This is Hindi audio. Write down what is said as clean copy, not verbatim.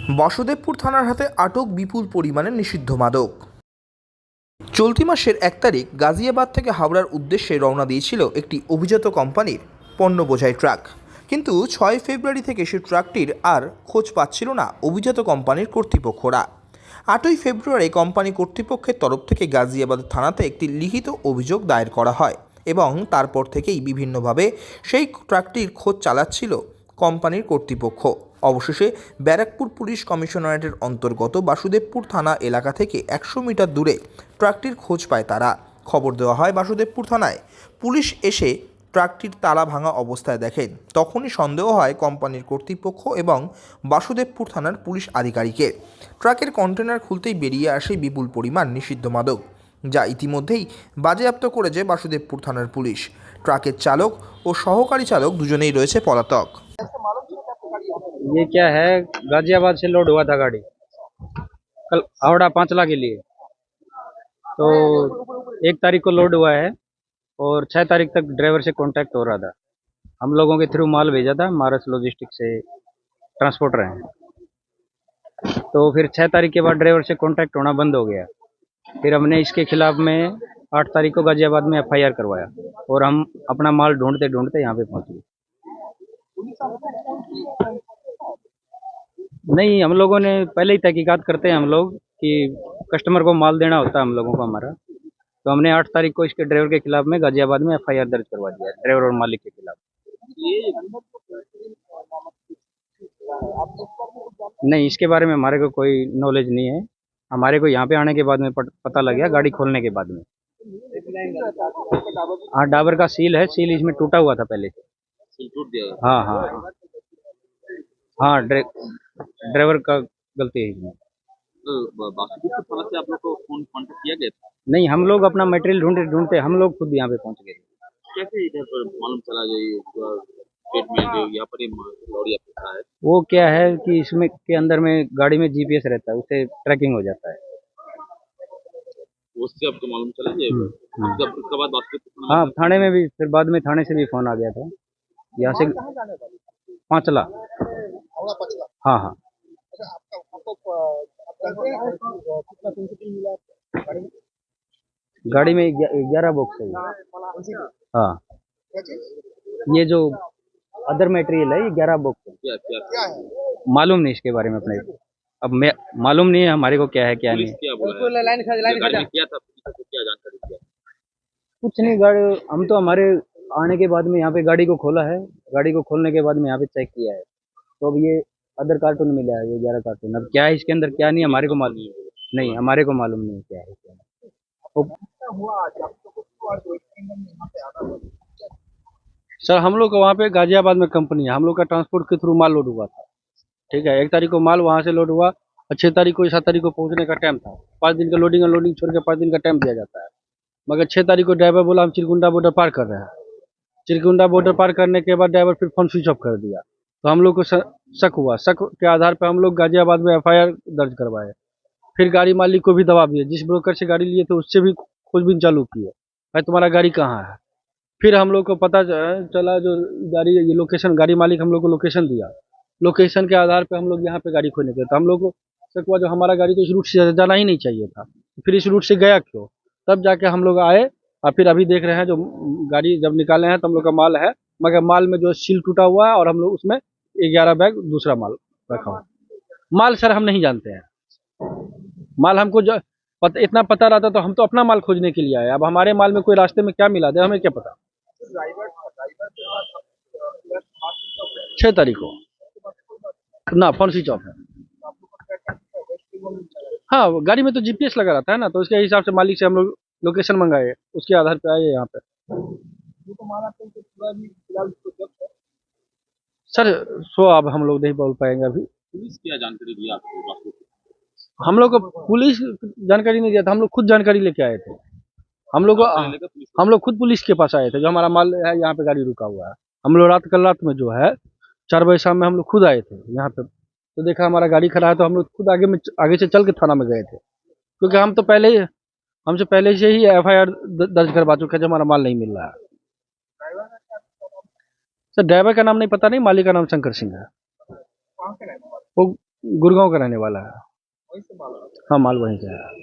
বাসুদেবপুর থানার হাতে আটক বিপুল পরিমাণে নিষিদ্ধ মাদক। চলতি মাসের 1 তারিখ গাজিয়াবাদ থেকে হাওড়ার উদ্দেশ্যে রওনা দিয়েছিল একটি অভিজাত কোম্পানির পণ্য বোঝাই ট্রাক। কিন্তু 6 ফেব্রুয়ারি থেকে সেই ট্রাকটির আর খোঁজ পাচ্ছিল না অভিজাত কোম্পানির কর্তৃপক্ষরা। 8ই ফেব্রুয়ারি কোম্পানি কর্তৃপক্ষের তরফ থেকে গাজিয়াবাদ থানাতে একটি লিখিত অভিযোগ দায়ের করা হয় এবং তারপর থেকেই বিভিন্নভাবে সেই ট্রাকটির খোঁজ চালাচ্ছিল কোম্পানির কর্তৃপক্ষ। অবশেষে ব্যারাকপুর পুলিশ কমিশনারেটের অন্তর্গত বাসুদেবপুর থানা এলাকা থেকে 100 মিটার দূরে ট্রাকটির খোঁজ পায় তারা। খবর দেওয়া হয় বাসুদেবপুর থানায়। পুলিশ এসে ট্রাকটির তালা ভাঙা অবস্থায় দেখেন। তখনই সন্দেহ হয় কোম্পানির কর্তৃপক্ষ এবং বাসুদেবপুর থানার পুলিশ আধিকারিকের। ট্রাকের কন্টেনার খুলতেই বেরিয়ে আসে বিপুল পরিমাণ নিষিদ্ধ মাদক, যা ইতিমধ্যেই বাজেয়াপ্ত করেছে বাসুদেবপুর থানার পুলিশ। ট্রাকের চালক ও সহকারী চালক দুজনেই রয়েছে পলাতক। ये क्या है, गाजियाबाद से लोड हुआ था गाड़ी कल हावड़ा 5 लाख के लिए। तो 1 तारीख को लोड हुआ है और 6 तारीख तक ड्राइवर से कांटेक्ट हो रहा था। हम लोगों के थ्रू माल भेजा था, मारस लॉजिस्टिक से ट्रांसपोर्टर हैं। तो फिर 6 तारीख के बाद ड्राइवर से कांटेक्ट होना बंद हो गया। फिर हमने इसके खिलाफ में 8 तारीख को गाजियाबाद में FIR करवाया और हम अपना माल ढूंढते ढूंढते यहाँ पे पहुँच गए। नहीं, हम लोगों ने पहले ही तहकीकात करते हैं हम लोग कि कस्टमर को माल देना होता है हम लोगों को हमारा। तो हमने 8 तारीख को इसके ड्राइवर के खिलाफ में गाजियाबाद में FIR दर्ज करवा दिया है, ड्राइवर और मालिक के खिलाफ। नहीं, इसके बारे में हमारे को कोई नॉलेज नहीं है। हमारे को यहाँ पे आने के बाद में पता लग गया, गाड़ी खोलने के बाद में। हाँ, डाबर का सील है, सील इसमें टूटा हुआ था पहले से। सील टूट गया। हाँ हाँ हाँ, ड्राइवर का गलती है इसमें। तो बासुदेवपुर थाना से आप लोग को फोन कांटेक्ट किया गया था? नहीं, हम लोग अपना मटेरियल ढूंढते ढूंढते हम लोग खुद यहाँ पे पहुँच गए। कैसे इधर पर मालूम चला जो ये पेट में जो यहाँ पर लौड़िया फंसा है? वो क्या है कि इसमें के अंदर में गाड़ी में GPS रहता है, उससे ट्रैकिंग हो जाता है। उससे आपको मालूम चला ये उसके बाद बासुदेवपुर हाँ, थाने में भी फिर बाद में थाने से भी फोन आ गया था यहाँ से 5 लाख। हाँ हाँ, गाड़ी में 11 बॉक्स है। हाँ, ये जो अदर मटेरियल है ये 11 बॉक्स है। क्या क्या क्या है? मालूम नहीं इसके बारे में अपने, अब मैं मालूम नहीं है हमारे को क्या है क्या नहीं। क्या बोला है? गाड़ी में क्या था, क्या जानकारी दिया? कुछ नहीं, गाड़ी हम तो हमारे आने के बाद में यहाँ पे गाड़ी को खोला है, गाड़ी को खोलने के बाद में यहाँ पे चेक किया है। तो अब ये अदर कार्टून मिला है, ये 11 कार्टून। अब क्या है इसके अंदर क्या नहीं हमारे को मालूम नहीं, हमारे को मालूम नहीं क्या है क्या नहीं। सर, हम लोग को वहाँ पे गाजियाबाद में कंपनी है, हम लोग का ट्रांसपोर्ट के थ्रू माल लोड हुआ था। ठीक है, 1 तारीख को माल वहाँ से लोड हुआ और 6 तारीख को 7 तारीख को पहुँचने का टाइम था। 5 दिन का लोडिंग अनलोडिंग छोड़ के 5 दिन का टाइम दिया जाता है। मगर 6 तारीख को ड्राइवर बोला हम चिरकुंडा बॉर्डर पार कर रहे हैं। चिरकुंडा बॉर्डर पार करने के बाद ड्राइवर फिर फोन स्विच ऑफ कर दिया। तो हम लोग को शक हुआ, शक के आधार पर हम लोग गाजियाबाद में FIR दर्ज करवाए। फिर गाड़ी मालिक को भी दबा दिए, जिस ब्रोकर से गाड़ी लिए थे उससे भी खोजबीन चालू किए, भाई तुम्हारा गाड़ी कहाँ है। फिर हम लोग को पता चला जो गाड़ी ये लोकेशन, गाड़ी मालिक हम लोग को लोकेशन दिया। लोकेशन के आधार पर हम लोग यहाँ पे गाड़ी खोलने गए। तो हम लोग को शक हुआ जो हमारा गाड़ी तो इस रूट से जाना ही नहीं चाहिए था, फिर इस रूट से गया क्यों। तब जाके हम लोग आए और फिर अभी देख रहे हैं जो गाड़ी जब निकाले हैं तो हम लोग का माल है, मगर माल में जो सील टूटा हुआ है और हम लोग उसमें 11 बैग दूसरा माल रखा हुआ। माल सर हम नहीं जानते हैं, माल हमको इतना पता रहता तो हम तो अपना माल खोजने के लिए आए। अब हमारे माल में कोई रास्ते में क्या मिला दे हमें क्या पता। 6 तारीख को ना फोन स्विच ऑफ है। हाँ, गाड़ी में तो GPS लगा रहता है ना, तो उसके हिसाब से मालिक से हम लोग लोकेशन मंगाए, उसके आधार पे आए यहाँ पे। सर सो अब हम लोग नहीं बोल पाएंगे अभी। पुलिस क्या जानकारी दिया आपको? हम लोग को पुलिस जानकारी नहीं दिया था, हम लोग खुद जानकारी लेके आए थे। हम लोग खुद पुलिस के पास आए थे, जो हमारा माल है यहाँ पे गाड़ी रुका हुआ है। हम लोग कल रात में जो है 4 बजे शाम में हम लोग खुद आए थे यहाँ पे। तो देखा हमारा गाड़ी खड़ा है तो हम लोग खुद आगे से चल के थाना में गए थे, क्योंकि हमसे पहले से ही FIR दर्ज करवा चुके हैं जब हमारा माल नहीं मिल रहा है। सर ड्राइवर का नाम नहीं पता, नहीं, मालिक का नाम शंकर सिंह है। वो गुड़गांव का रहने वाला है। हाँ, माल वहीं से है।